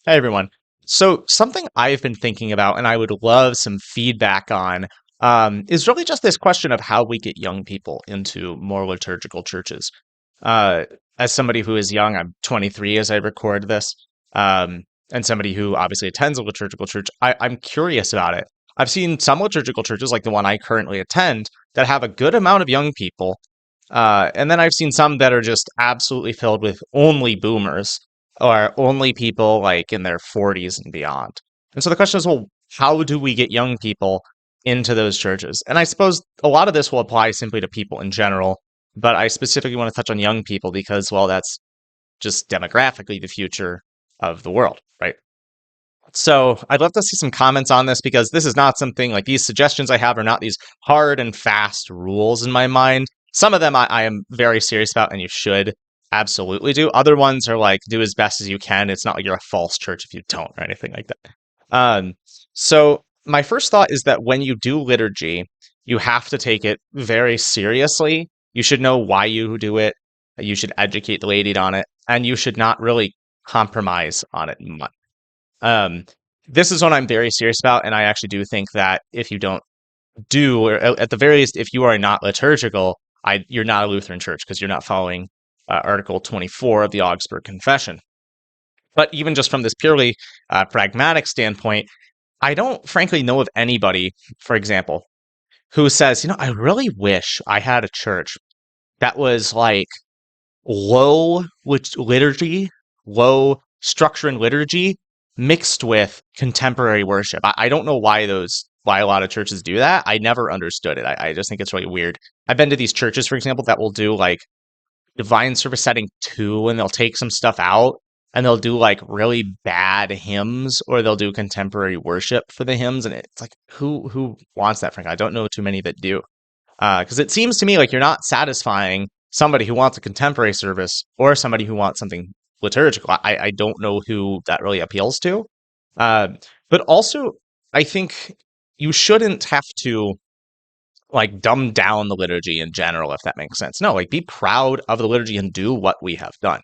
Hey everyone. So something I've been thinking about and I would love some feedback on is really just this question of how we get young people into more liturgical churches. Uh, as somebody who is young, I'm 23 as I record this, um, and somebody who obviously attends a liturgical church, I'm curious about it. I've seen some liturgical churches, like the one I currently attend, that have a good amount of young people, and then I've seen some that are just absolutely filled with only boomers or only people like in their 40s and beyond. And so the question is, well, how do we get young people into those churches? And I suppose a lot of this will apply simply to people in general, but I specifically want to touch on young people because, well, that's just demographically the future of the world, right? So I'd love to see some comments on this because this is not something like these suggestions I have are not these hard and fast rules in my mind. Some of them I am very serious about and you should absolutely do. Other ones are like do as best as you can. It's not like you're a false church if you don't or anything like that. Um, so my first thought is that when you do liturgy, you have to take it very seriously. You should know why you do it. You should educate the laity on it, and you should not really compromise on it much. Um, this is one I'm very serious about, and I actually do think that if you don't do, or at the very least, if you are not liturgical, you're not a Lutheran church because you're not following Article 24 of the Augsburg Confession. But even just from this purely pragmatic standpoint, I don't frankly know of anybody, for example, who says, I really wish I had a church that was like low liturgy, low structure and liturgy mixed with contemporary worship. I don't know why a lot of churches do that. I never understood it. I just think it's really weird. I've been to these churches, for example, that will do like divine service setting 2 and they'll take some stuff out and they'll do like really bad hymns or they'll do contemporary worship for the hymns and it's like who wants that, frankly? I don't know too many that do. Because it seems to me like you're not satisfying somebody who wants a contemporary service or somebody who wants something liturgical. I don't know who that really appeals to. Uh, but also, I think you shouldn't have to like dumb down the liturgy in general, if that makes sense. No, like be proud of the liturgy and do what we have done.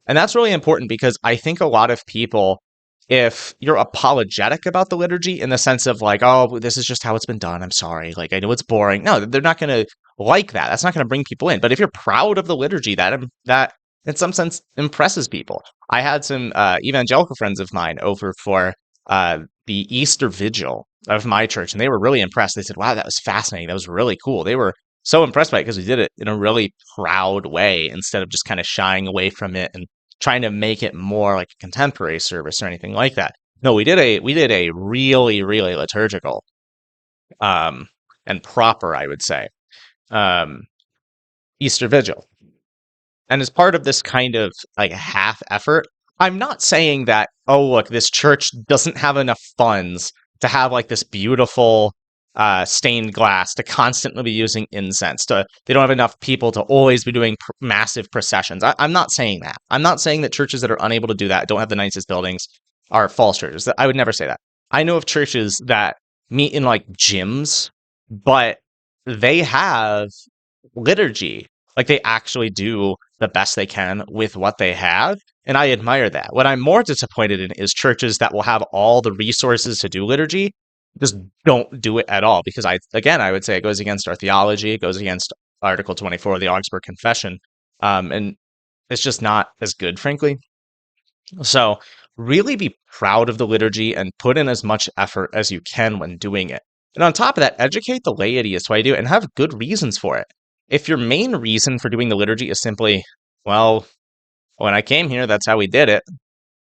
And that's really important because I think a lot of people, if you're apologetic about the liturgy in the sense of like, oh, this is just how it's been done. I'm sorry. Like, I know it's boring. No, they're not going to like that. That's not going to bring people in. But if you're proud of the liturgy, that in some sense impresses people. I had some evangelical friends of mine over for the Easter Vigil of my church, and they were really impressed. They said, wow, that was fascinating. That was really cool. They were so impressed by it because we did it in a really proud way instead of just kind of shying away from it and trying to make it more like a contemporary service or anything like that. No, we did a really, really liturgical um and proper, I would say, um Easter Vigil. And as part of this kind of like half effort, I'm not saying that, oh, look, this church doesn't have enough funds to have like this beautiful stained glass to constantly be using incense. They don't have enough people to always be doing massive processions. I'm not saying that. I'm not saying that churches that are unable to do that, don't have the nicest buildings, are false churches. I would never say that. I know of churches that meet in like gyms, but they have liturgy. Like they actually do the best they can with what they have. And I admire that. What I'm more disappointed in is churches that will have all the resources to do liturgy, just don't do it at all. Because I would say it goes against our theology. It goes against Article 24 of the Augsburg Confession. And it's just not as good, frankly. So really be proud of the liturgy and put in as much effort as you can when doing it. And on top of that, educate the laity as to why you do it and have good reasons for it. If your main reason for doing the liturgy is simply, well, when I came here, that's how we did it,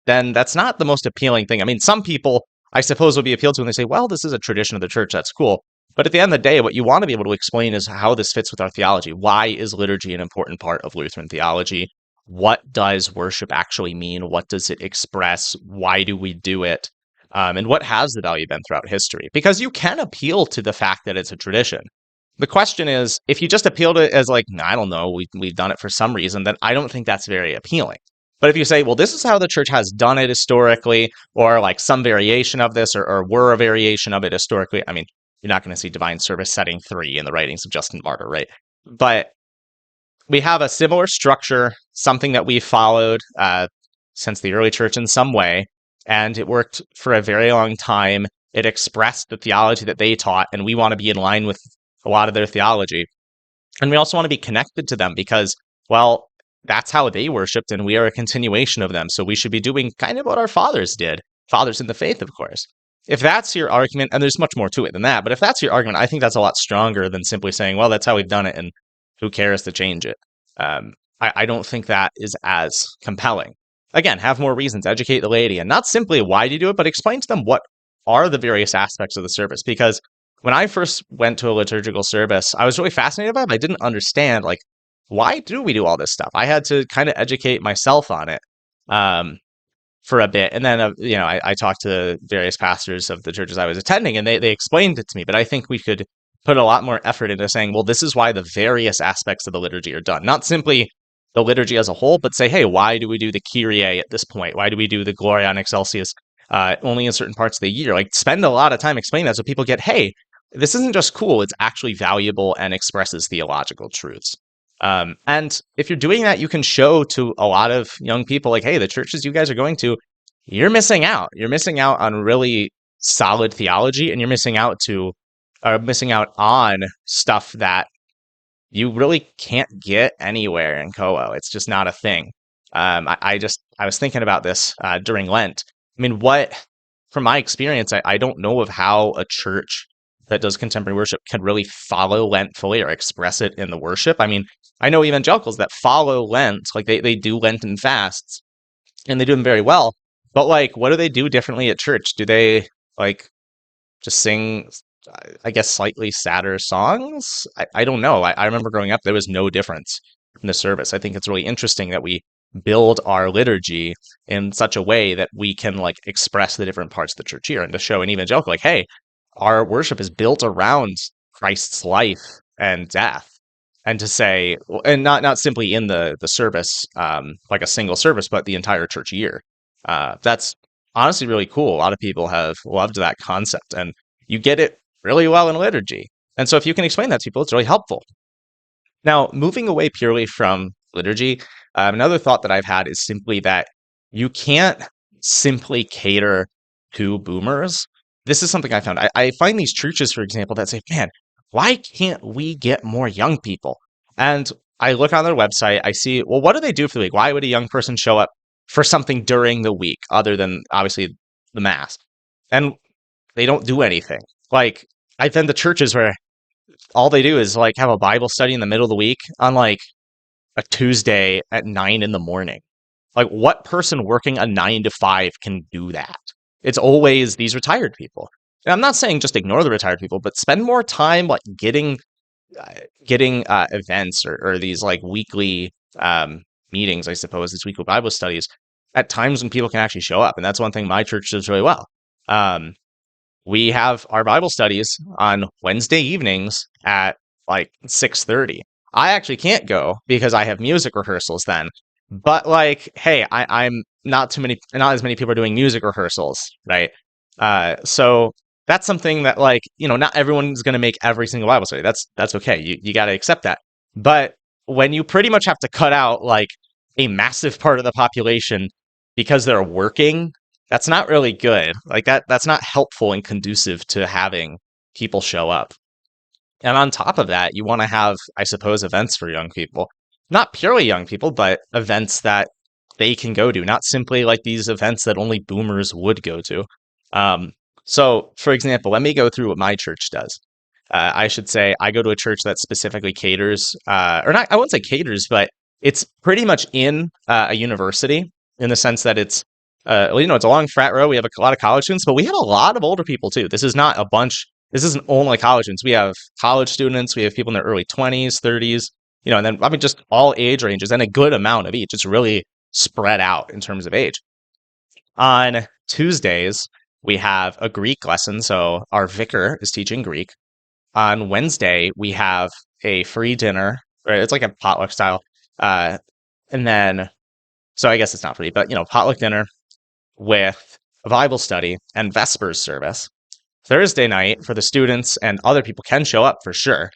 then that's not the most appealing thing. I mean, some people, I suppose, will be appealed to when they say, well, this is a tradition of the church. That's cool. But at the end of the day, what you want to be able to explain is how this fits with our theology. Why is liturgy an important part of Lutheran theology? What does worship actually mean? What does it express? Why do we do it? And what has the value been throughout history? Because you can appeal to the fact that it's a tradition. The question is, if you just appeal to it as like, I don't know, we've done it for some reason, then I don't think that's very appealing. But if you say, well, this is how the church has done it historically, or like some variation of this, or were a variation of it historically, I mean, you're not going to see divine service setting 3 in the writings of Justin Martyr, right? But we have a similar structure, something that we've followed since the early church in some way. and it worked for a very long time. It expressed the theology that they taught, and we want to be in line with a lot of their theology. And we also want to be connected to them because, well, that's how they worshiped, and we are a continuation of them. So we should be doing kind of what our fathers did, fathers in the faith, of course. If that's your argument, and there's much more to it than that, but if that's your argument, I think that's a lot stronger than simply saying, well, that's how we've done it, and who cares to change it. I don't think that is as compelling. Again, have more reasons, educate the laity, and not simply why do you do it, but explain to them what are the various aspects of the service. Because when I first went to a liturgical service, I was really fascinated by it. I didn't understand, like, why do we do all this stuff? I had to kind of educate myself on it for a bit. And then, I talked to various pastors of the churches I was attending, and they explained it to me. But I think we could put a lot more effort into saying, well, this is why the various aspects of the liturgy are done. Not simply the liturgy as a whole, but say, hey, why do we do the Kyrie at this point? Why do we do the Gloria in Excelsis only in certain parts of the year? Like, spend a lot of time explaining that so people get, hey, this isn't just cool, it's actually valuable and expresses theological truths. And if you're doing that, you can show to a lot of young people, like, hey, the churches you guys are going to, you're missing out. You're missing out on really solid theology, and you're missing out on stuff that you really can't get anywhere in COO. It's just not a thing. I was thinking about this during Lent. I mean, from my experience, I don't know of how a church that does contemporary worship can really follow Lent fully or express it in the worship. I mean, I know evangelicals that follow Lent, like they do Lenten fasts, and they do them very well. But like, what do they do differently at church? Do they like just sing, I guess, slightly sadder songs? I don't know. I remember growing up, there was no difference in the service. I think it's really interesting that we build our liturgy in such a way that we can like express the different parts of the church here, and to show an evangelical, like, hey, our worship is built around Christ's life and death. And to say, and not simply in the service, like a single service, but the entire church year. That's honestly really cool. A lot of people have loved that concept, and you get it really well in liturgy. And so if you can explain that to people, it's really helpful. Now, moving away purely from liturgy, another thought that I've had is simply that you can't simply cater to boomers. This is something I found. I find these churches, for example, that say, man, why can't we get more young people? And I look on their website, I see, well, what do they do for the week? Why would a young person show up for something during the week other than obviously the mass? And they don't do anything. Like, I've been to churches where all they do is like have a Bible study in the middle of the week on like a Tuesday at 9 a.m. Like, what person working a 9 to 5 can do that? It's always these retired people. And I'm not saying just ignore the retired people, but spend more time like getting events or these like weekly meetings, I suppose, these weekly Bible studies at times when people can actually show up. And that's one thing my church does really well. We have our Bible studies on Wednesday evenings at like 6:30. I actually can't go because I have music rehearsals then. But like, hey, I'm not as many people are doing music rehearsals, right? So that's something that like, not everyone's going to make every single Bible study. That's okay. You got to accept that. But when you pretty much have to cut out like a massive part of the population because they're working, that's not really good. Like that's not helpful and conducive to having people show up. And on top of that, you want to have, I suppose, events for young people. Not purely young people, but events that they can go to, not simply like these events that only boomers would go to. So, for example, let me go through what my church does. I should say I go to a church that specifically caters, or not, I won't say caters, but it's pretty much in a university in the sense that it's, it's a long frat row. We have a lot of college students, but we have a lot of older people too. This isn't only college students. We have college students. We have people in their early 20s, 30s, and then, I mean, just all age ranges and a good amount of each. It's really spread out in terms of age. On Tuesdays, we have a Greek lesson. So our vicar is teaching Greek. On Wednesday, we have a free dinner, or it's like a potluck style. And then, so I guess it's not free, but, potluck dinner with a Bible study and Vespers service. Thursday night for the students and other people can show up for sure.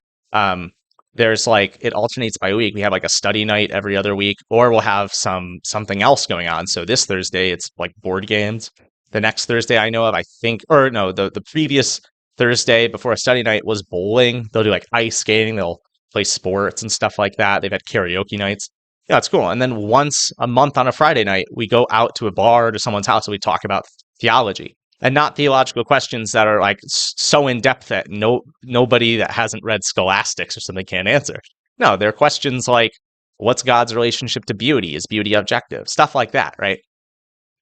There's like, it alternates by week. We have like a study night every other week, or we'll have something else going on. So this Thursday, it's like board games. The next Thursday I know of, I think, or no, the previous Thursday before a study night was bowling. They'll do like ice skating. They'll play sports and stuff like that. They've had karaoke nights. Yeah, it's cool. And then once a month on a Friday night, we go out to a bar or to someone's house and we talk about theology, and not theological questions that are like so in depth that nobody that hasn't read scholastics or something can't answer. No, they're questions like, what's God's relationship to beauty? Is beauty objective? Stuff like that, right?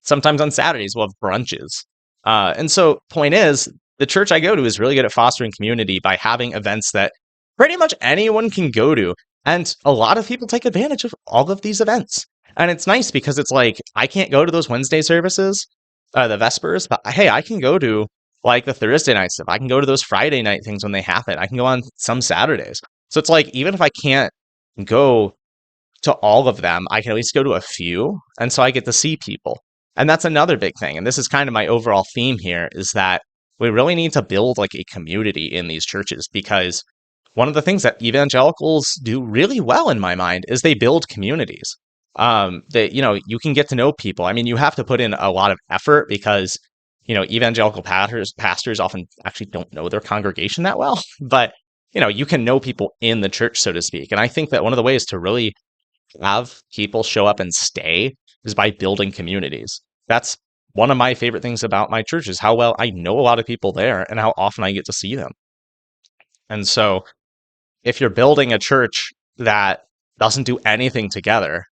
Sometimes on Saturdays we'll have brunches. And so, point is, the church I go to is really good at fostering community by having events that pretty much anyone can go to. And a lot of people take advantage of all of these events. And it's nice because it's like, I can't go to those Wednesday services, the Vespers, but hey, I can go to like the Thursday night stuff. I can go to those Friday night things when they happen. I can go on some Saturdays. So it's like, even if I can't go to all of them, I can at least go to a few. And so I get to see people. And that's another big thing. And this is kind of my overall theme here, is that we really need to build like a community in these churches, because one of the things that evangelicals do really well in my mind is they build communities. That, you can get to know people. I mean, you have to put in a lot of effort because, evangelical pastors often actually don't know their congregation that well, but you can know people in the church, so to speak. And I think that one of the ways to really have people show up and stay is by building communities. That's one of my favorite things about my church, is how well I know a lot of people there and how often I get to see them. And so if you're building a church that doesn't do anything together,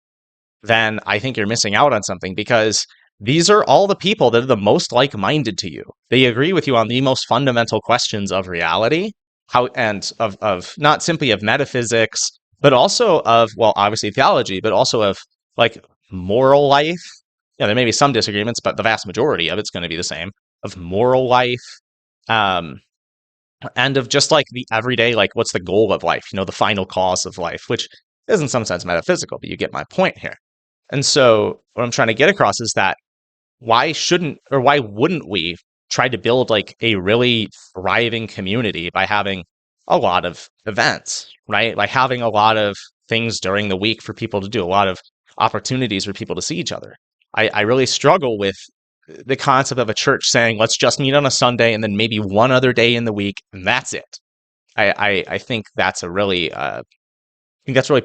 then I think you're missing out on something, because these are all the people that are the most like-minded to you. They agree with you on the most fundamental questions of reality, how and of not simply of metaphysics, but also of, well, obviously theology, but also of like moral life. There may be some disagreements, but the vast majority of it's going to be the same, of moral life, um, and of just like the everyday, like what's the goal of life, the final cause of life, which is in some sense metaphysical, but you get my point here. And so what I'm trying to get across is that why wouldn't we try to build like a really thriving community by having a lot of events, right? Like having a lot of things during the week for people to do, a lot of opportunities for people to see each other. I really struggle with the concept of a church saying, let's just meet on a Sunday and then maybe one other day in the week, and that's it. I think that's really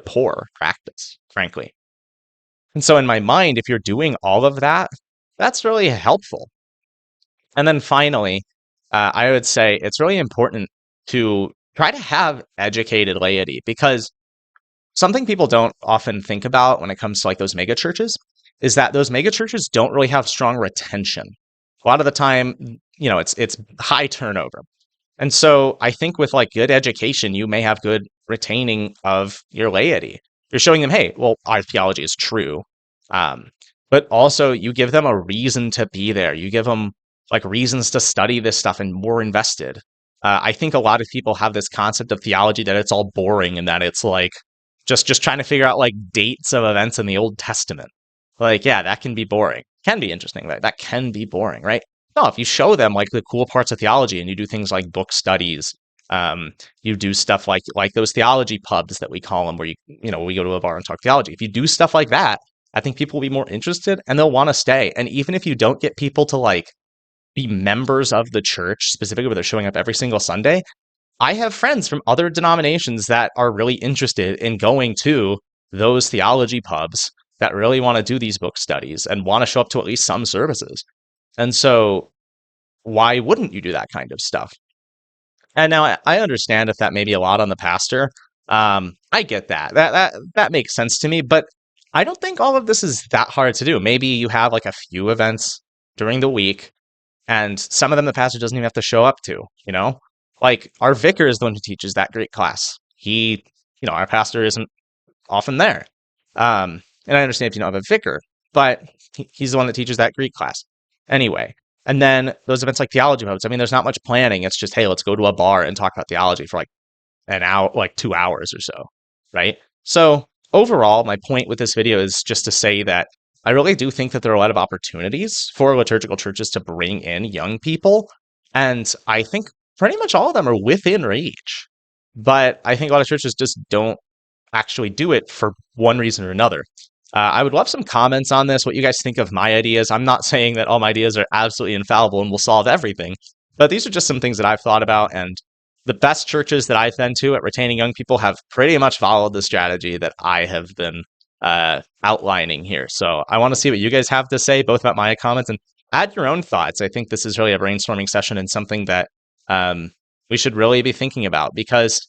poor practice, frankly. And so in my mind, if you're doing all of that, that's really helpful. And then finally, I would say it's really important to try to have educated laity, because something people don't often think about when it comes to like those mega churches is that those mega churches don't really have strong retention. A lot of the time, it's high turnover. And so I think with like good education, you may have good retaining of your laity. You're showing them, hey, well, our theology is true. But also you give them a reason to be there. You give them like reasons to study this stuff and more invested. I think a lot of people have this concept of theology that it's all boring and that it's like just trying to figure out like dates of events in the Old Testament. Like, yeah, that can be boring. Can be interesting. That can be boring, right? No, if you show them like the cool parts of theology and you do things like book studies, you do stuff like those theology pubs that we call them, where we go to a bar and talk theology. If you do stuff like that, I think people will be more interested and they'll want to stay. And even if you don't get people to like be members of the church specifically, where they're showing up every single Sunday, I have friends from other denominations that are really interested in going to those theology pubs, that really want to do these book studies and want to show up to at least some services. And so why wouldn't you do that kind of stuff? And now I understand if that may be a lot on the pastor. I get that. That makes sense to me, but I don't think all of this is that hard to do. Maybe you have like a few events during the week, and some of them the pastor doesn't even have to show up to, Like our vicar is the one who teaches that great class. Our pastor isn't often there. And I understand if you don't have a vicar, but he's the one that teaches that Greek class. Anyway, and then those events like theology hubs, I mean, there's not much planning. It's just, hey, let's go to a bar and talk about theology for like an hour, like 2 hours or so, right? So overall, my point with this video is just to say that I really do think that there are a lot of opportunities for liturgical churches to bring in young people. And I think pretty much all of them are within reach. But I think a lot of churches just don't actually do it for one reason or another. I would love some comments on this, what you guys think of my ideas. I'm not saying that all my ideas are absolutely infallible and will solve everything, but these are just some things that I've thought about. And the best churches that I've been to at retaining young people have pretty much followed the strategy that I have been outlining here. So I want to see what you guys have to say, both about my comments and add your own thoughts. I think this is really a brainstorming session and something that um, we should really be thinking about because,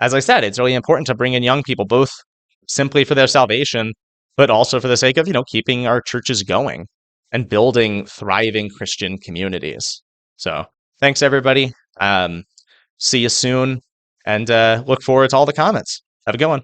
as I said, it's really important to bring in young people, both simply for their salvation, but also for the sake of, keeping our churches going and building thriving Christian communities. So thanks, everybody. See you soon and look forward to all the comments. Have a good one.